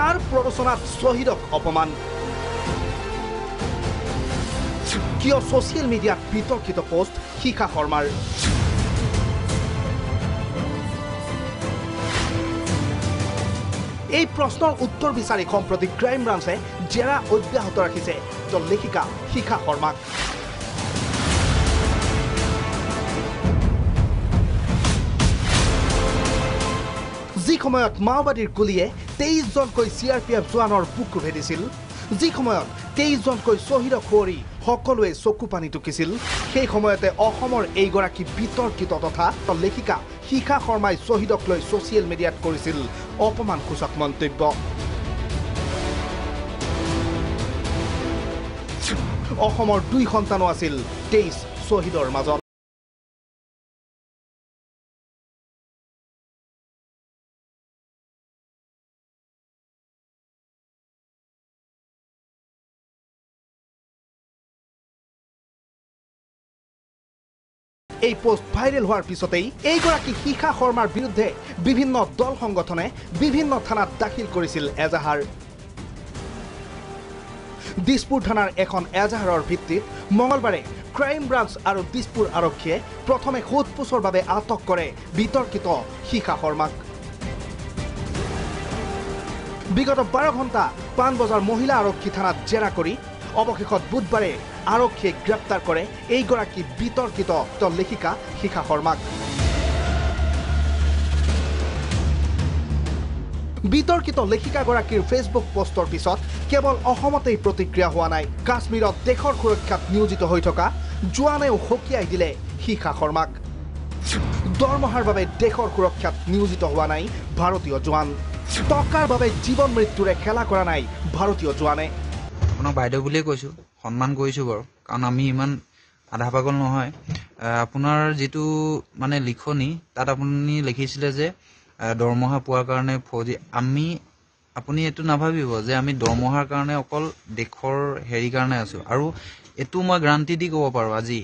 কাৰ প্ৰৰোচনাত শ্বহীদক অপমান কিয় ছ'চিয়েল মিডিয়াত বিতৰ্কিত পোষ্ট শিখা শৰ্মাৰ এই প্ৰশ্নৰ উত্তৰ বিচাৰি সম্প্ৰতি ক্ৰাইম ব্ৰাঞ্চে জেৰা অব্যাহত ৰাখিছে দল লেখিকা শিখা শৰ্মাক যি সময়ত মাওবাদীৰ গুলীয়ে 23 জনকৈ CRPF জোৱানৰ বুকু ভেদিছিল যি সময়ত 23 জনকৈ শ্বহীদক সুঁৱৰি সকলোৱে চকু পানী টুকিছিল সেই সময়তে অসমৰ এইগৰাকী বিতৰ্কিত তথা লেখিকা শিখা শৰ্মাই শ্বহীদক লৈ ছ'চিয়েল মিডিয়াত কৰিছিল অপমানসূচক মন্তব্য অসমৰ 2 সন্তানো আছিল 23 শ্বহীদৰ মাজত এই পোষ্ট ভাইৰেল হোৱাৰ পিছতেই এইগৰাকী শিখা শৰ্মাৰ বিৰুদ্ধে বিভিন্ন দল সংগঠনে বিভিন্ন থানাত দাখিল কৰিছিল এজাহাৰ দিছপুৰ থানাৰ এখন এজাহাৰৰ ভিত্তিত মঙলবাৰে ক্ৰাইম ব্ৰাঞ্চ আৰু দিছপুৰ আৰক্ষীয়ে প্ৰথমে সোধপোছৰ বাবে আটক কৰে বিতৰ্কিত শিখা শৰ্মাক বিগত 12 ঘণ্টা পাণবজাৰ মহিলা আৰক্ষী থানাত জেৰা কৰি অৱশেষত বুধবাৰে আৰক্ষীয়ে গ্ৰেপ্তাৰ কৰে এইগৰাকী বিতৰ্কিত লেখিকা শিখা শৰ্মাক বিতৰ্কিত লেখিকাগৰাকীৰ ফেচবুক পোষ্টৰ পিছত কেৱল অসমতেই প্ৰতিক্ৰিয়া হোৱা নাই কাশ্মীৰত দেশৰ সুৰক্ষাত নিয়োজিত হৈ থকা জোৱানেও সকীয়াই দিলে শিখা শৰ্মাক দৰমহাৰ বাবে দেশৰ সুৰক্ষাত নিয়োজিত হোৱা নাই ভাৰতীয় জোৱান টকাৰ বাবে জীৱন মৃত্যুৰে খেলা কৰা নাই ভাৰতীয় জোৱানে আপোনাক বাইদেউ বুলিয়ে কৈছোঁ সন্মান কৰিছোঁ বাৰু কাৰণ আমি ইমান আধা পাগল নহয় আপোনাৰ যিটো মানে লিখনি তাত আপুনি লিখিছিলে যে দৰমহা পোৱাৰ কাৰণে ফৌজি আপুনি এইটো নাভাবিব যে আমি দৰমহাৰ কাৰণে অকল দেশৰ হেৰি কাৰণে আছোঁ আৰু এইটো মই গ্ৰান্টি দি ক'ব পাৰোঁ আজি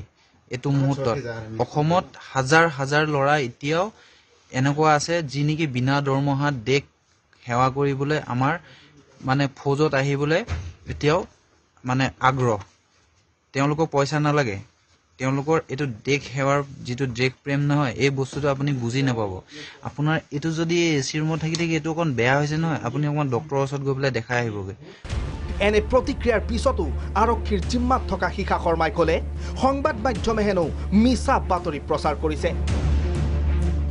এইটো মুহূৰ্তত অসমত হাজাৰ হাজাৰ ল'ৰা এতিয়াও এনেকুৱা আছে যি নেকি বিনা দৰমহাত দেশ সেৱা কৰিবলৈ আমাৰ মানে ফৌজত আহিবলৈ এতিয়াও মানে আগ্ৰহ তেওঁলোকক পইচা নালাগে তেওঁলোকৰ এইটো দেশ সেৱাৰ যিটো দেশ প্ৰেম নহয় এই বস্তুটো আপুনি বুজি নাপাব আপোনাৰ এইটো যদি এচিৰ ৰুমত থাকি এইটো অকণ বেয়া হৈছে নহয় আপুনি অকণ ডক্টৰৰ ওচৰত গৈ পেলাই দেখাই আহিবগৈ এনে প্ৰতিক্ৰিয়াৰ পিছতো আৰক্ষীৰ জিম্মাত থকা শিখা শৰ্মাই ক'লে সংবাদ মাধ্যমে হেনো মিছা বাতৰি প্ৰচাৰ কৰিছে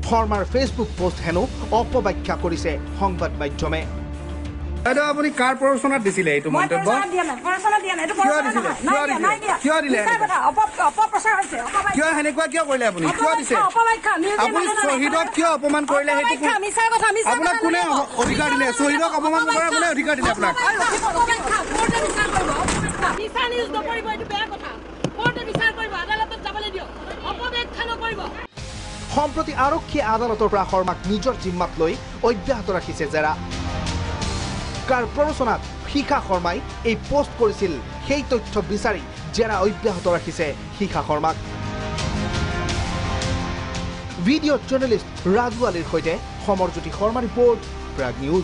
শৰ্মাৰ ফেচবুক পোষ্ট হেনো অপব্যাখ্যা কৰিছে সংবাদ মাধ্যমে বাইদেউ আপুনি কাৰ প্ৰৰোচনাত দিছিলে এইটো মন্তব্য কিয় সেনেকুৱা কিয় কৰিলে আপুনি কিয় দিছে আপুনি শ্বহীদক কিয় অপমান কৰিলে সেইটো আপোনাক কোনে অধিকাৰ দিলে শ্বহীদক অপমান কৰাৰ কোনে অধিকাৰ দিলে আপোনাক সম্প্ৰতি আৰক্ষীয়ে আদালতৰ পৰা শৰ্মাক নিজৰ জিম্মাত লৈ অব্যাহত ৰাখিছে জেৰা কাৰ প্ৰৰোচনাত শিখা শৰ্মাই এই পোষ্ট কৰিছিল সেই তথ্য বিচাৰি জেৰা অব্যাহত ৰাখিছে শিখা শৰ্মাক ভিডিঅ' জাৰ্নেলিষ্ট ৰাজু আলীৰ সৈতে সমৰজ্যোতি শৰ্মা ৰিপৰ্ট প্ৰাগ নিউজ